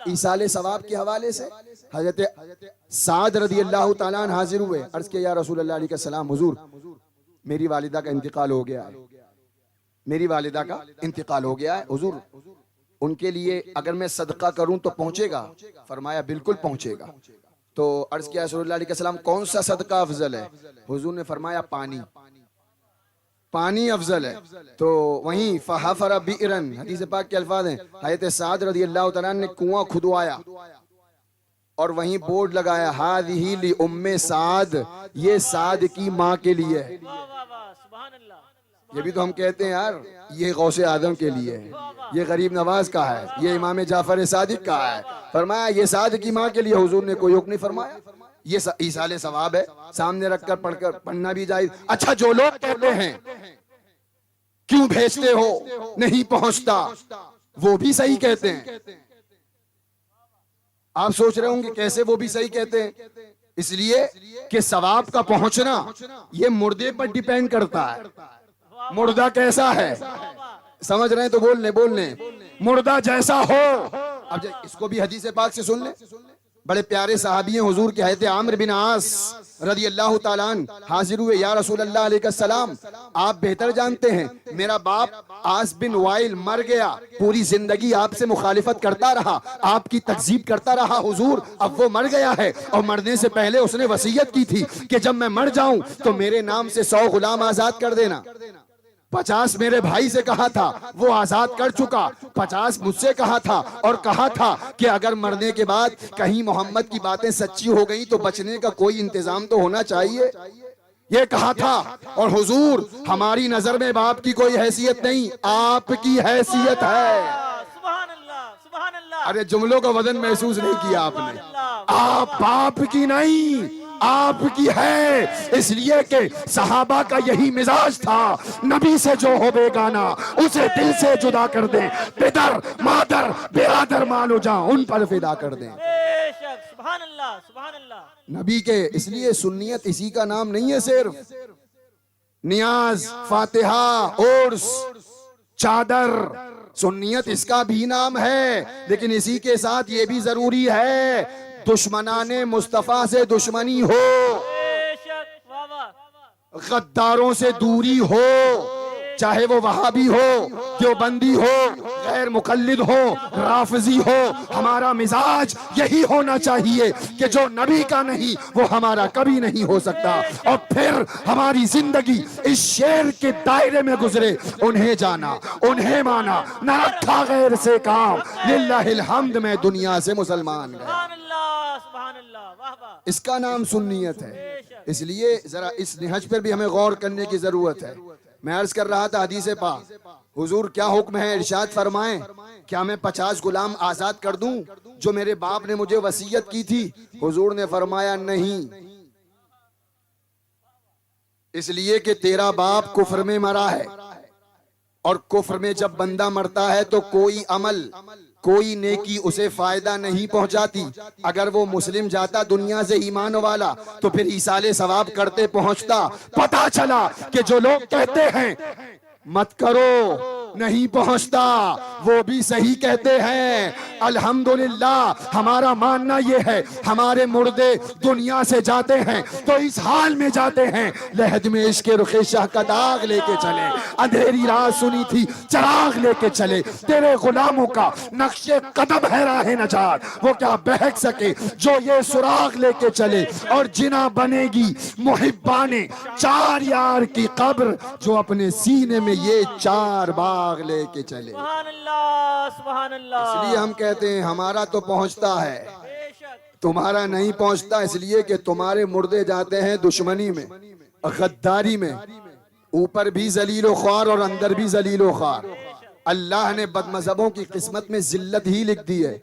ईसाले सवाब के हवाले से हजरत साद रदी अल्लाह ताला अन्हु हाजिर हुए। अर्ज किया या रसूल अल्लाह अलैहि सलाम, हुजूर मेरी वालिदा का इंतकाल हो गया है, मेरी वालिदा का इंतकाल हो गया है हुजूर, उनके लिए अगर मैं सदका करूं तो पहुंचेगा? फरमाया बिल्कुल पहुंचेगा। तो अर्ज किया रसूलुल्लाह अलैहि सलाम कौन सा सदका अफजल है? हुजूर ने फरमाया पानी, पानी अफजल है। तो वहीं फहफर बिरन, हदीस पाक के अल्फाज हैं, हज़रत साद रज़ी अल्लाह तआला ने कुआं खुदवाया और वहीं बोर्ड लगाया हाज़िही ली उम्मे साद, ये साद की माँ के लिए है। ये भी तो हम कहते हैं यार ये गौसे आदम के लिए है, ये गरीब नवाज का है, ये इमाम जाफर सादिक का है। फरमाया ये साद की माँ के लिए। हुजूर ने कोई हुक्म नहीं फरमाया, ये ईसाले सवाब है, सामने रखकर पढ़कर पढ़ना भी जायज। अच्छा जो लोग कहते हैं क्यों भेजते हो नहीं पहुंचता, वो भी सही कहते हैं। आप सोच रहे होंगे कैसे वो भी सही कहते हैं? इसलिए कि सवाब का पहुंचना ये मुर्दे पर डिपेंड करता है। मुर्दा कैसा है समझ रहे हैं तो बोल लें मुर्दा जैसा हो। अब इसको भी हदीस पाक से सुन ले। बड़े प्यारे सहाबी हैं हुजूर के, हज़रत आमिर बिन आस रदी अल्लाह ताला अन्हु हाजिर हुए। या रसूल अल्लाह अलैहि सलाम, आप बेहतर जानते हैं मेरा बाप आस बिन वाइल मर गया, पूरी जिंदगी आपसे मुखालिफत करता रहा, आपकी तकजीब करता रहा हुजूर, अब वो मर गया है और मरने से पहले उसने वसीयत की थी कि जब मैं मर जाऊं तो मेरे नाम से 100 गुलाम आजाद कर देना। 50 मेरे भाई से कहा था, वो आजाद कर चुका, 50 मुझसे कहा था और कहा था कि अगर मरने के बाद कहीं मोहम्मद की बातें सच्ची हो गई तो बचने का कोई इंतजाम तो होना चाहिए, ये कहा था। और हुजूर हमारी नजर में बाप की कोई हैसियत नहीं, आपकी हैसियत है। अरे जुमलों का वजन महसूस नहीं किया आपने? आप बाप की नहीं आपकी है, इसलिए कि सहाबा का यही मिजाज था, नबी से जो हो बेगाना उसे दिल से जुदा कर दें, पितर मादर बिरादर मानो जा उन पर फिदा कर दें। सुभान अल्लाह, सुभान अल्लाह। नबी के इसलिए सुन्नियत इसी का नाम नहीं है सिर्फ नियाज, फातिहा, उर्स, चादर, सुन्नियत इसका भी नाम है। लेकिन इसी के साथ ये भी जरूरी है दुश्मनाने मुस्तफा से दुश्मनी हो, गद्दारों से दूरी हो, चाहे वो वहाबी हो, देवबंदी हो, गैर मुकल्लिद हो, राफजी हो। हमारा मिजाज यही होना चाहिए कि जो नबी का नहीं वो हमारा कभी नहीं हो सकता। और फिर हमारी जिंदगी इस शेर के दायरे में गुजरे, उन्हें जाना उन्हें माना, न रखा गैर से काम, लिल्लाहिल हम्द में दुनिया से मुसलमान गए। इसका नाम सुन्नियत है। इसलिए जरा इस निहज पर भी हमें गौर करने की जरूरत है। मैं अर्ज कर रहा था हदीस पाक, हुजूर क्या हुक्म है? इरशाद फरमाएं क्या मैं 50 गुलाम आजाद कर दूं जो मेरे बाप ने मुझे वसीयत की थी? हुजूर ने फरमाया नहीं, इसलिए कि तेरा बाप कुफ्र में मरा है और कुफ्र में जब बंदा मरता है तो कोई अमल कोई नेकी उसे फायदा नहीं पहुंचाती। अगर वो मुस्लिम जाता दुनिया से ईमान वाला तो फिर ईसाले सवाब करते पहुंचता। पता चला कि जो लोग कहते हैं मत करो नहीं पहुंचता, वो भी सही कहते हैं। अल्हम्दुलिल्लाह हमारा मानना ये है हमारे मुर्दे दुनिया से जाते हैं तो इस हाल में जाते हैं, लहद में इश्क रुखे शाह का दाग लेके चले, अंधेरी रात सुनी थी चराग लेके चले, तेरे गुलामों का नक्शे कदम है राह नजात, वो क्या बहक सके जो ये सुराग लेके चले। और जिना बनेगी मुहिब्बाने 4 यार की कब्र जो अपने सीने में ये 4 बाग लेके चले। सुभान अल्लाह, सुभान अल्लाह। इसलिए हम कहते हैं हमारा तो पहुंचता है, तुम्हारा नहीं पहुंचता, इसलिए कि तुम्हारे मुर्दे जाते हैं दुश्मनी में, गद्दारी में, ऊपर भी जलीलो ख्वार और अंदर भी जलीलो ख्वार। अल्लाह ने बदमज़हबों की किस्मत में जिल्लत ही लिख दी है।